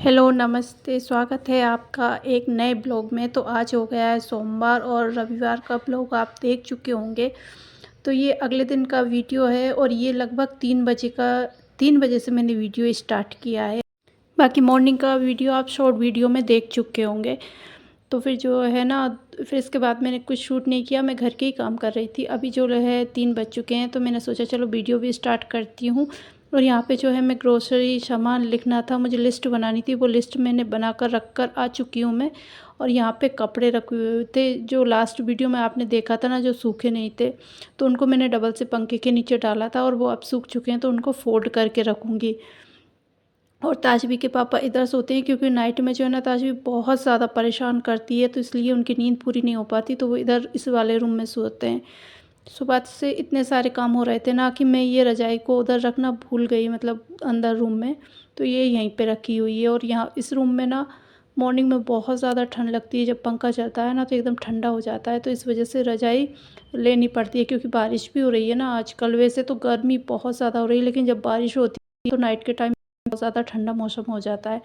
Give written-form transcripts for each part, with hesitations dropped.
Hello, नमस्ते, स्वागत है आपका एक नए ब्लॉग में। तो आज हो गया है सोमवार और रविवार का ब्लॉग आप देख चुके होंगे। तो ये अगले दिन का वीडियो है और ये लगभग 3 बजे से मैंने वीडियो स्टार्ट किया है। बाकी मॉर्निंग का वीडियो आप शॉर्ट वीडियो में देख चुके होंगे। तो फिर जो है ना, फिर इसके बाद मैंने कुछ शूट नहीं किया, मैं घर के ही काम कर रही थी। अभी जो है 3 बज चुके हैं तो मैंने सोचा चलो वीडियो भी स्टार्ट करती हूँ। और यहाँ पे जो है मैं ग्रोसरी सामान लिखना था, मुझे लिस्ट बनानी थी, वो लिस्ट मैंने बनाकर रख कर आ चुकी हूँ मैं। और यहाँ पे कपड़े रखे हुए थे जो लास्ट वीडियो में आपने देखा था ना, जो सूखे नहीं थे, तो उनको मैंने डबल से पंखे के नीचे डाला था और वो अब सूख चुके हैं, तो उनको फोल्ड करके रखूँगी। और ताजवी के पापा इधर सोते हैं क्योंकि नाइट में जो है ना, ताजवी बहुत ज़्यादा परेशान करती है, तो इसलिए उनकी नींद पूरी नहीं हो पाती, तो वो इधर इस वाले रूम में सोते हैं। सुबह से इतने सारे काम हो रहे थे ना कि मैं ये रज़ाई को उधर रखना भूल गई, मतलब अंदर रूम में। तो ये यहीं पे रखी हुई है और यहाँ इस रूम में ना मॉर्निंग में बहुत ज़्यादा ठंड लगती है, जब पंखा चलता है ना तो एकदम ठंडा हो जाता है, तो इस वजह से रज़ाई लेनी पड़ती है। क्योंकि बारिश भी हो रही है ना आजकल, वैसे तो गर्मी बहुत ज़्यादा हो रही है, लेकिन जब बारिश होती है तो नाइट के टाइम बहुत ज़्यादा ठंडा मौसम हो जाता है।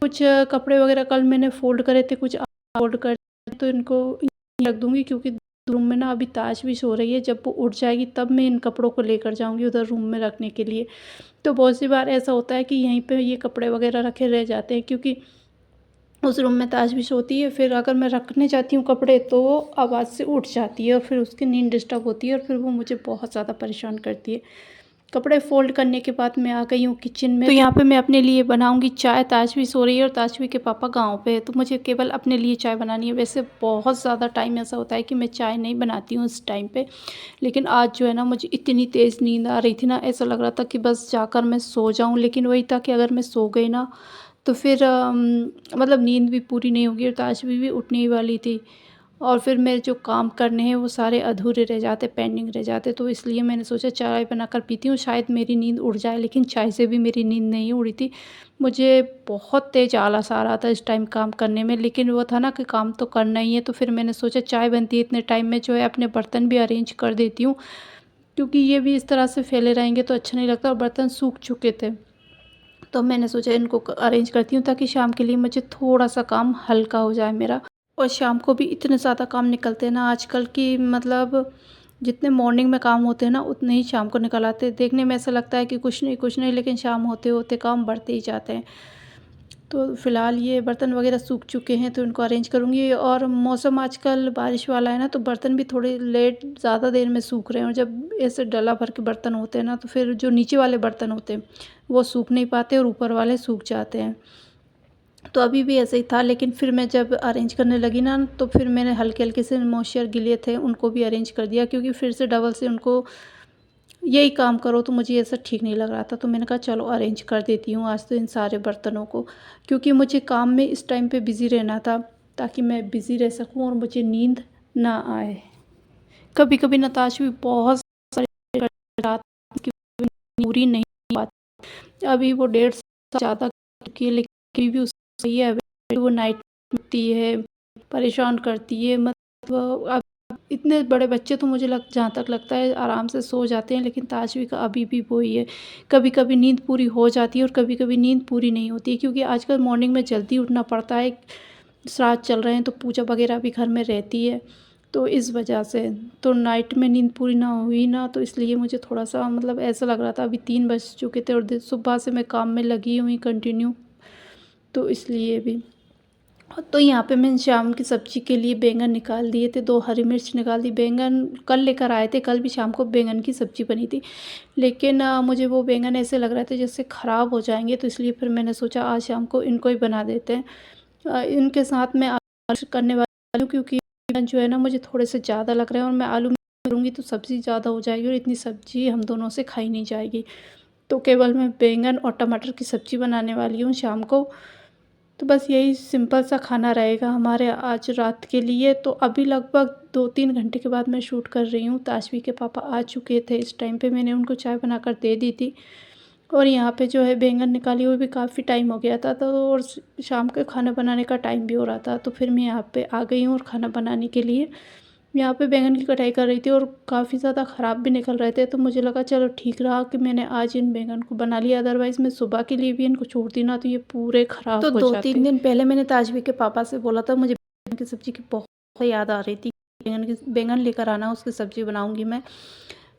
कुछ कपड़े वगैरह कल मैंने फ़ोल्ड करे थे, कुछ फ़ोल्ड कर, तो इनको यहीं रख दूँगी क्योंकि रूम में ना अभी ताज भी सो रही है। जब वो उठ जाएगी तब मैं इन कपड़ों को लेकर जाऊँगी उधर रूम में रखने के लिए। तो बहुत सी बार ऐसा होता है कि यहीं पे ये कपड़े वगैरह रखे रह जाते हैं, क्योंकि उस रूम में ताज भी सोती है। फिर अगर मैं रखने जाती हूँ कपड़े तो वो आवाज़ से उठ जाती है और फिर उसकी नींद डिस्टर्ब होती है और फिर वो मुझे बहुत ज़्यादा परेशान करती है। कपड़े फ़ोल्ड करने के बाद मैं आ गई हूँ किचन में। तो यहाँ पे मैं अपने लिए बनाऊँगी चाय। ताजवी सो रही है और ताजवी के पापा गाँव पे है, तो मुझे केवल अपने लिए चाय बनानी है। वैसे बहुत ज़्यादा टाइम ऐसा होता है कि मैं चाय नहीं बनाती हूँ इस टाइम पे, लेकिन आज जो है ना, मुझे इतनी तेज़ नींद आ रही थी ना, ऐसा लग रहा था कि बस जाकर मैं सो जाऊँ। लेकिन वही था कि अगर मैं सो गई ना तो फिर मतलब नींद भी पूरी नहीं होगी और ताजवी भी उठने ही वाली थी और फिर मेरे जो काम करने हैं वो सारे अधूरे रह जाते, पेंडिंग रह जाते। तो इसलिए मैंने सोचा चाय बनाकर पीती हूँ, शायद मेरी नींद उड़ जाए। लेकिन चाय से भी मेरी नींद नहीं उड़ी थी। मुझे बहुत तेज़ आलस आ रहा था इस टाइम काम करने में, लेकिन वो था ना कि काम तो करना ही है। तो फिर मैंने सोचा चाय बनती है इतने टाइम में, जो है अपने बर्तन भी अरेंज कर देती हूँ, क्योंकि ये भी इस तरह से फैले रहेंगे तो अच्छा नहीं लगता और बर्तन सूख चुके थे। तो मैंने सोचा इनको अरेंज करती हूँ ताकि शाम के लिए मुझे थोड़ा-सा काम हल्का हो जाए मेरा। और शाम को भी इतने ज़्यादा काम निकलते हैं ना आजकल कि मतलब जितने मॉर्निंग में काम होते हैं ना, उतने ही शाम को निकल आते हैं। देखने में ऐसा लगता है कि कुछ नहीं, लेकिन शाम होते-होते काम बढ़ते ही जाते हैं। तो फ़िलहाल ये बर्तन वगैरह सूख चुके हैं तो इनको अरेंज करूँगी। और मौसम आजकल बारिश वाला है ना, तो बर्तन भी थोड़े लेट, ज़्यादा देर में सूख रहे हैं। और जब ऐसे डला भर के बर्तन होते हैं ना, तो फिर जो नीचे वाले बर्तन होते हैं वो सूख नहीं पाते और ऊपर वाले सूख जाते हैं। तो अभी भी ऐसे ही था, लेकिन फिर मैं जब अरेंज करने लगी ना, तो फिर मैंने हल्के-हल्के से मॉइस्चर गिले थे उनको भी अरेंज कर दिया, क्योंकि फिर से डबल से उनको यही काम करो तो मुझे ऐसा ठीक नहीं लग रहा था। तो मैंने कहा चलो अरेंज कर देती हूँ आज तो इन सारे बर्तनों को, क्योंकि मुझे काम में इस टाइम पे बिज़ी रहना था ताकि मैं बिज़ी रह सकूँ और मुझे नींद ना आए। कभी-कभी नताश भी बहुत सारी रात की पूरी नहीं हो पाती। अभी वो 1.5 साल ज़्यादा की, लेकिन भी उसकी है, वो नाइट उठती है, परेशान करती है। मतलब अब इतने बड़े बच्चे तो मुझे जहाँ तक लगता है आराम से सो जाते हैं, लेकिन ताजवी का अभी भी वही है। कभी-कभी नींद पूरी हो जाती है और कभी-कभी नींद पूरी नहीं होती है, क्योंकि आजकल मॉर्निंग में जल्दी उठना पड़ता है। श्राद्ध चल रहे हैं तो पूजा वगैरह भी घर में रहती है, तो इस वजह से। तो नाइट में नींद पूरी ना हुई ना, तो इसलिए मुझे थोड़ा-सा मतलब ऐसा लग रहा था। अभी 3 बज चुके थे और सुबह से मैं काम में लगी हुई कंटिन्यू, तो इसलिए भी। तो यहाँ पे मैंने शाम की सब्ज़ी के लिए बैंगन निकाल दिए थे, 2 हरी मिर्च निकाल दी। बैंगन कल लेकर आए थे, कल भी शाम को बैंगन की सब्ज़ी बनी थी। लेकिन मुझे वो बैंगन ऐसे लग रहे थे जैसे ख़राब हो जाएँगे, तो इसलिए फिर मैंने सोचा आज शाम को इनको ही बना देते हैं। इनके साथ मैं आलू करने वाली हूँ, क्योंकि बैंगन जो है ना मुझे थोड़े से ज़्यादा लग रहे हैं और मैं आलू करूँगी तो सब्ज़ी ज़्यादा हो जाएगी और इतनी सब्ज़ी हम दोनों से खाई नहीं जाएगी। तो केवल मैं बैंगन और टमाटर की सब्ज़ी बनाने वाली हूँ शाम को। तो बस यही सिंपल सा खाना रहेगा हमारे आज रात के लिए। तो अभी लगभग 2-3 घंटे के बाद मैं शूट कर रही हूँ। ताशवी के पापा आ चुके थे, इस टाइम पे मैंने उनको चाय बनाकर दे दी थी। और यहाँ पे जो है बैंगन निकाली हुई भी काफ़ी टाइम हो गया था, तो और शाम के खाना बनाने का टाइम भी हो रहा था। तो फिर मैं यहाँ पे आ गई हूँ और खाना बनाने के लिए। यहाँ पे बैंगन की कटाई कर रही थी और काफ़ी ज़्यादा ख़राब भी निकल रहे थे, तो मुझे लगा चलो ठीक रहा कि मैंने आज इन बैंगन को बना लिया, अदरवाइज़ मैं सुबह के लिए भी इनको छोड़ती ना तो ये पूरे ख़राब तो हो जाते। 2-3 दिन पहले मैंने ताजवी के पापा से बोला था मुझे बैंगन की सब्ज़ी की बहुत याद आ रही थी, बैंगन लेकर आना, उसकी सब्ज़ी बनाऊँगी मैं।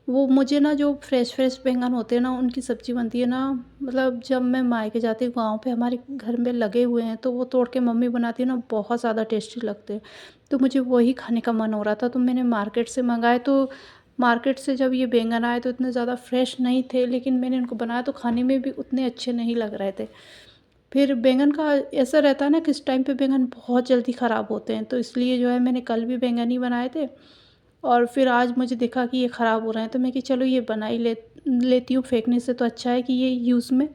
वो मुझे ना जो फ्रेश बैंगन होते हैं ना, उनकी सब्ज़ी बनती है ना, मतलब जब मैं मायके जाती हूँ गाँव पे हमारे घर में लगे हुए हैं, तो वो तोड़ के मम्मी बनाती है ना, बहुत ज़्यादा टेस्टी लगते हैं। तो मुझे वही खाने का मन हो रहा था, तो मैंने मार्केट से मँगाए। तो मार्केट से जब ये बैंगन आए तो इतने ज़्यादा फ्रेश नहीं थे, लेकिन मैंने इनको बनाया तो खाने में भी उतने अच्छे नहीं लग रहे थे। फिर बैंगन का ऐसा रहता है ना कि इस टाइम पे बैंगन बहुत जल्दी ख़राब होते हैं, तो इसलिए जो है मैंने कल भी बैंगन ही बनाए थे और फिर आज मुझे देखा कि ये ख़राब हो रहे हैं, तो मैं कि चलो ये बना ही लेती हूँ, फेंकने से तो अच्छा है कि ये यूज़ में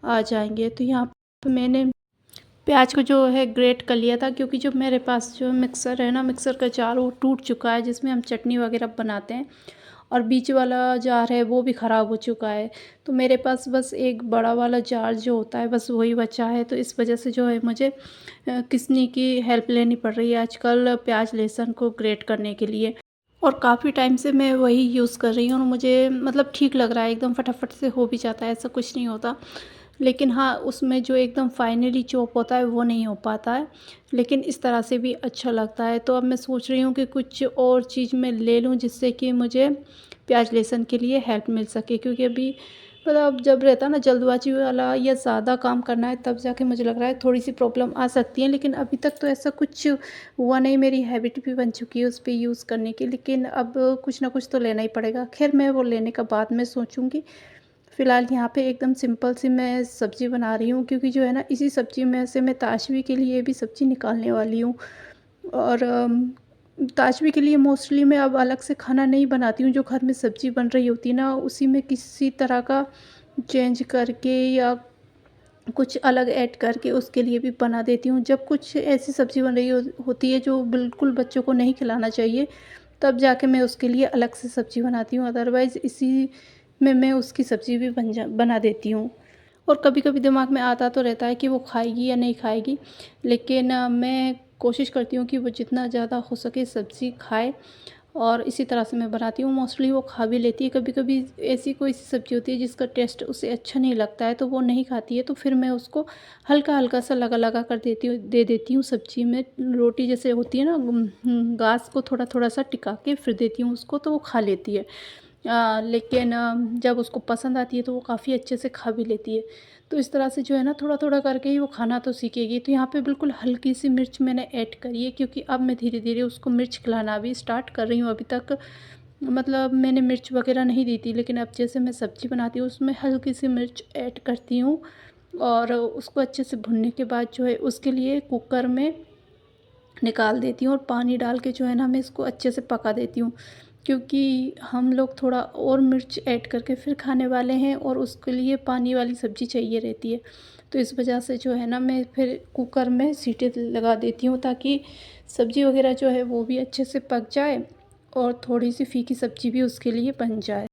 आ जाएँगे। तो यहाँ पे मैंने प्याज को जो है ग्रेट कर लिया था, क्योंकि जो मेरे पास जो मिक्सर है ना, मिक्सर का जार वो टूट चुका है, जिसमें हम चटनी वगैरह बनाते हैं, और बीच वाला जार है वो भी ख़राब हो चुका है। तो मेरे पास बस एक बड़ा वाला जार जो होता है बस वही बचा है, तो इस वजह से जो है मुझे किसनी की हेल्प लेनी पड़ रही है आजकल प्याज लहसुन को ग्रेट करने के लिए। और काफ़ी टाइम से मैं वही यूज़ कर रही हूँ और मुझे मतलब ठीक लग रहा है, एकदम फटाफट से हो भी जाता है, ऐसा कुछ नहीं होता। लेकिन हाँ, उसमें जो एकदम फाइनली चॉप होता है वो नहीं हो पाता है, लेकिन इस तरह से भी अच्छा लगता है। तो अब मैं सोच रही हूँ कि कुछ और चीज़ मैं ले लूँ जिससे कि मुझे प्याज लहसुन के लिए हेल्प मिल सके, क्योंकि अभी मतलब जब रहता है ना जल्दबाजी वाला या ज़्यादा काम करना है, तब जाके मुझे लग रहा है थोड़ी-सी प्रॉब्लम आ सकती है, लेकिन अभी तक तो ऐसा कुछ हुआ नहीं, मेरी हैबिट भी बन चुकी है उस पे यूज़ करने की, लेकिन अब कुछ ना कुछ तो लेना ही पड़ेगा। ख़ैर मैं वो लेने का बाद में सोचूँगी। फ़िलहाल यहाँ पे एकदम सिंपल सी मैं सब्ज़ी बना रही हूँ, क्योंकि जो है ना इसी सब्ज़ी में से मैं ताशवी के लिए भी सब्ज़ी निकालने वाली हूँ। और ताजवी के लिए मोस्टली मैं अब अलग से खाना नहीं बनाती हूँ, जो घर में सब्ज़ी बन रही होती है ना, उसी में किसी तरह का चेंज करके या कुछ अलग ऐड करके उसके लिए भी बना देती हूँ। जब कुछ ऐसी सब्ज़ी बन रही होती है जो बिल्कुल बच्चों को नहीं खिलाना चाहिए, तब जाके मैं उसके लिए अलग से सब्ज़ी बनाती हूँ, अदरवाइज़ इसी में मैं उसकी सब्ज़ी भी बना देती हूँ। और कभी-कभी दिमाग में आता तो रहता है कि वो खाएगी या नहीं खाएगी, लेकिन मैं कोशिश करती हूँ कि वो जितना ज़्यादा हो सके सब्ज़ी खाए, और इसी तरह से मैं बनाती हूँ। मोस्टली वो खा भी लेती है। कभी-कभी ऐसी कोई-सी सब्ज़ी होती है जिसका टेस्ट उसे अच्छा नहीं लगता है, तो वो नहीं खाती है, तो फिर मैं उसको हल्का-हल्का सा लगा-लगा कर दे देती हूँ सब्ज़ी में। रोटी जैसे होती है ना, गाँस को थोड़ा-थोड़ा सा टिका के फिर देती हूँ उसको, तो वो खा लेती है। लेकिन जब उसको पसंद आती है तो वो काफ़ी अच्छे से खा भी लेती है। तो इस तरह से जो है ना थोड़ा-थोड़ा करके ही वो खाना तो सीखेगी। तो यहाँ पे बिल्कुल हल्की-सी मिर्च मैंने ऐड करी है, क्योंकि अब मैं धीरे-धीरे उसको मिर्च खिलाना भी स्टार्ट कर रही हूँ। अभी तक मतलब मैंने मिर्च वग़ैरह नहीं दी थी, लेकिन अब जैसे मैं सब्ज़ी बनाती हूँ उसमें हल्की-सी मिर्च ऐड करती हूँ, और उसको अच्छे से भुनने के बाद जो है उसके लिए कुकर में निकाल देती हूँ और पानी डाल के जो है ना मैं इसको अच्छे से पका देती हूँ, क्योंकि हम लोग थोड़ा और मिर्च ऐड करके फिर खाने वाले हैं और उसके लिए पानी वाली सब्ज़ी चाहिए रहती है। तो इस वजह से जो है ना मैं फिर कुकर में सीटी लगा देती हूँ, ताकि सब्ज़ी वग़ैरह जो है वो भी अच्छे से पक जाए और थोड़ी-सी फीकी सब्ज़ी भी उसके लिए बन जाए।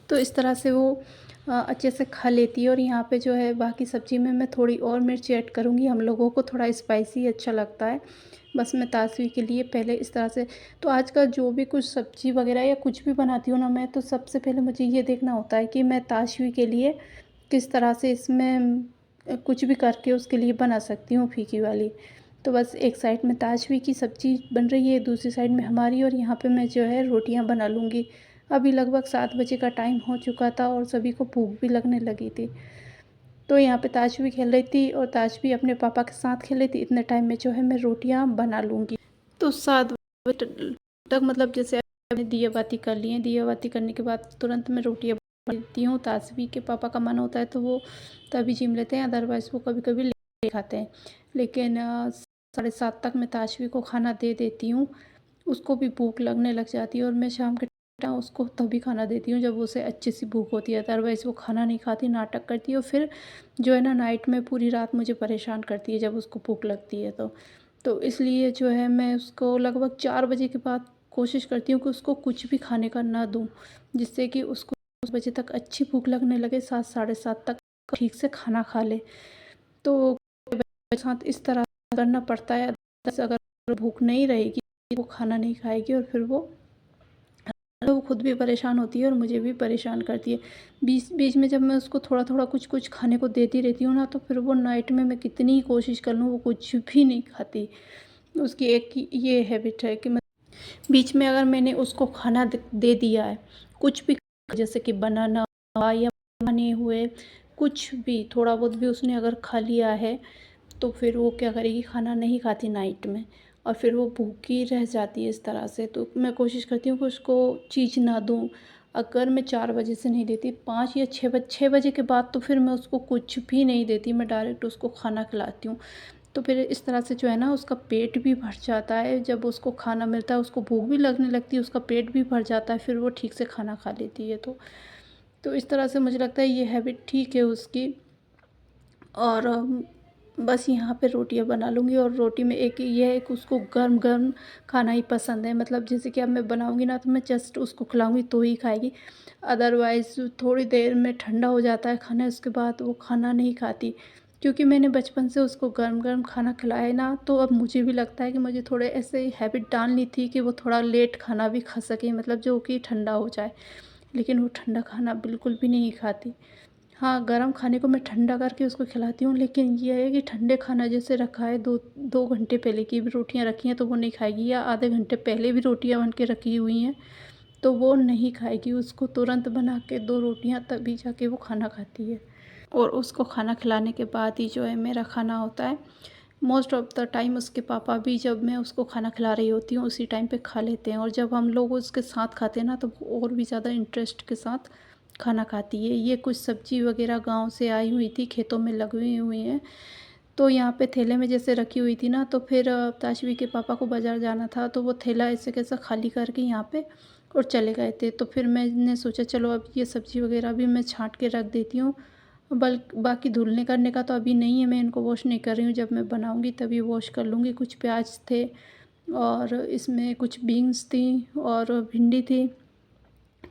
तो इस तरह से वो अच्छे से खा लेती है। और यहाँ पे जो है बाकी सब्ज़ी में मैं थोड़ी और मिर्च ऐड करूँगी, हम लोगों को थोड़ा स्पाइसी अच्छा लगता है। बस मैं ताज़वी के लिए पहले इस तरह से, तो आजकल जो भी कुछ सब्ज़ी वग़ैरह या कुछ भी बनाती हूँ ना मैं, तो सबसे पहले मुझे ये देखना होता है कि मैं ताज़वी के लिए किस तरह से इसमें कुछ भी करके उसके लिए बना सकती हूँ फीकी वाली। तो बस एक साइड में ताजवी की सब्ज़ी बन रही है, दूसरी साइड में हमारी, और यहाँ पे मैं जो है रोटियाँ बना लूँगी। अभी लगभग 7 बजे का टाइम हो चुका था और सभी को भूख भी लगने लगी थी। तो यहाँ पे ताश भी खेल रही थी और ताश भी अपने पापा के साथ खेल रही थी। इतने टाइम में जो है मैं रोटियाँ बना लूँगी। तो 7 बजे तक मतलब जैसे मैंने दिया बाती कर ली है, दिया बाती करने के बाद तुरंत मैं रोटियाँ बना लेती हूँ। ताशवी के पापा का मन होता है तो वो तभी जिम लेते हैं, अदरवाइज़ वो कभी-कभी लेट खाते हैं। लेकिन 7:30 तक मैं ताशवी को खाना दे देती हूँ। उसको भी भूख लगने लग जाती है और मैं शाम के टाइम उसको तभी खाना देती हूँ जब उसे अच्छी सी भूख होती है, अदरवाइज़ वो खाना नहीं खाती, नाटक करती है और फिर जो है ना नाइट में पूरी रात मुझे परेशान करती है जब उसको भूख लगती है तो। तो इसलिए जो है मैं उसको लगभग 4 बजे के बाद कोशिश करती हूँ कि उसको कुछ भी खाने का ना दूँ, जिससे कि उसको उस बजे तक अच्छी भूख लगने लगे, 7 साढ़े 7 तक ठीक से खाना खा ले। तो मेरे साथ इस तरह करना पड़ता है, अगर भूख नहीं रहेगी वो खाना नहीं खाएगी और फिर वो खुद भी परेशान होती है और मुझे भी परेशान करती है। बीच बीच में जब मैं उसको थोड़ा-थोड़ा कुछ-कुछ खाने को देती रहती हूँ ना, तो फिर वो नाइट में मैं कितनी ही कोशिश कर लूँ, वो कुछ भी नहीं खाती। उसकी एक ये हैबिट है कि बीच में अगर मैंने उसको खाना दे दिया है, कुछ भी, जैसे कि बनाना या बने हुए कुछ भी, थोड़ा बहुत भी उसने अगर खा लिया है, तो फिर वो क्या करेगी, खाना नहीं खाती नाइट में और फिर वो भूखी रह जाती है इस तरह से। तो मैं कोशिश करती हूँ कि उसको चीज़ ना दूँ। अगर मैं 4 बजे से नहीं देती, 5 या 6 बजे के बाद तो फिर मैं उसको कुछ भी नहीं देती, मैं डायरेक्ट उसको खाना खिलाती हूँ। तो फिर इस तरह से जो है ना, उसका पेट भी भर जाता है। जब उसको खाना मिलता है, उसको भूख भी लगने लगती है, उसका पेट भी भर जाता है, फिर वो ठीक से खाना खा लेती है। तो इस तरह से मुझे लगता है ये हैबिट ठीक है उसकी। और बस यहाँ पे रोटियाँ बना लूँगी और रोटी में एक ये है कि उसको गर्म-गर्म खाना ही पसंद है। मतलब जैसे कि अब मैं बनाऊँगी ना, तो मैं जस्ट उसको खिलाऊँगी तो ही खाएगी। अदरवाइज़ थोड़ी देर में ठंडा हो जाता है खाना, उसके बाद वो खाना नहीं खाती। क्योंकि मैंने बचपन से उसको गरम-गरम खाना खिलाया है ना, तो अब मुझे भी लगता है कि मुझे थोड़े ऐसे हैबिट डालनी थी कि वो थोड़ा लेट खाना भी खा सके, मतलब जो कि ठंडा हो जाए। लेकिन वो ठंडा खाना बिल्कुल भी नहीं खाती। हाँ, गरम खाने को मैं ठंडा करके उसको खिलाती हूँ, लेकिन ये है कि ठंडे खाना जैसे रखा है, 2 घंटे पहले की भी रोटियाँ रखी हैं तो वो नहीं खाएगी, या आधे घंटे पहले भी रोटियाँ बन के रखी हुई हैं तो वो नहीं खाएगी। उसको तुरंत बना के 2 रोटियाँ तभी जाके वो खाना खाती है। और उसको खाना खिलाने के बाद ही जो है मेरा खाना होता है। मोस्ट ऑफ़ द टाइम उसके पापा भी, जब मैं उसको खाना खिला रही होती हूँ, उसी टाइम पे खा लेते हैं, और जब हम लोग उसके साथ खाते हैं ना, तो वो और भी ज़्यादा इंटरेस्ट के साथ खाना खाती है। ये कुछ सब्ज़ी वग़ैरह गाँव से आई हुई थी, खेतों में लगी हुई हैं, तो यहाँ पे थैले में जैसे रखी हुई थी ना, तो फिर ताशवी के पापा को बाज़ार जाना था, तो वो थैला ऐसे कैसा खाली करके यहाँ पे और चले गए थे। तो फिर मैंने सोचा चलो अब ये सब्ज़ी वग़ैरह भी मैं छाँट के रख देती हूँ। बाकी धुलने करने का तो अभी नहीं है, मैं इनको वॉश नहीं कर रही हूँ, जब मैं बनाऊँगी तभी वॉश कर लूँगी। कुछ प्याज थे और इसमें कुछ बीन्स थी और भिंडी थी।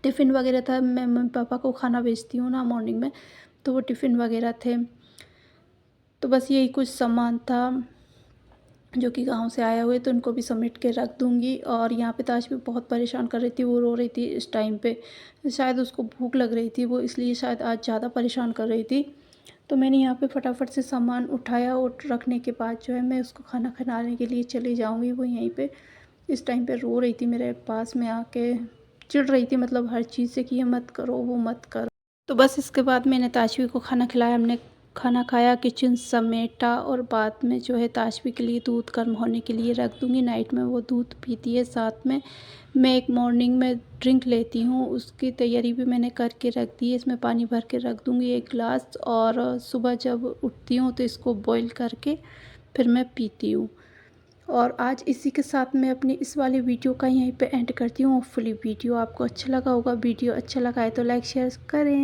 टिफ़िन वगैरह था, मैं मम्मी पापा को खाना भेजती हूँ ना मॉर्निंग में, तो वो टिफ़िन वगैरह थे। तो बस यही कुछ सामान था जो कि गाँव से आया हुए, तो उनको भी समेट के रख दूँगी। और यहाँ पे ताश भी बहुत परेशान कर रही थी, वो रो रही थी इस टाइम पे। शायद उसको भूख लग रही थी, वो इसलिए शायद आज ज़्यादा परेशान कर रही थी। तो मैंने यहाँ पे फटाफट से सामान उठाया और रखने के बाद जो है मैं उसको खाना खिलाने के लिए चली जाऊँगी। वो यहीं पे इस टाइम पे रो रही थी मेरे पास में आके, चिढ़ रही थी, मतलब हर चीज़ से कि ये मत करो, वो मत करो। तो बस इसके बाद मैंने ताशवी को खाना खिलाया, हमने खाना खाया, किचन समेटा, और बाद में जो है ताशवी के लिए दूध गर्म होने के लिए रख दूँगी। नाइट में वो दूध पीती है, साथ में मैं एक मॉर्निंग में ड्रिंक लेती हूँ, उसकी तैयारी भी मैंने करके रख दी है। इसमें पानी भर के रख दूँगी 1 गिलास, और सुबह जब उठती हूँ तो इसको बॉईल करके फिर मैं पीती हूँ। और आज इसी के साथ मैं अपनी इस वाली वीडियो का यहीं पे एंड करती हूँ। होपफुली वीडियो आपको अच्छा लगा होगा। वीडियो अच्छा लगा है तो लाइक शेयर करें।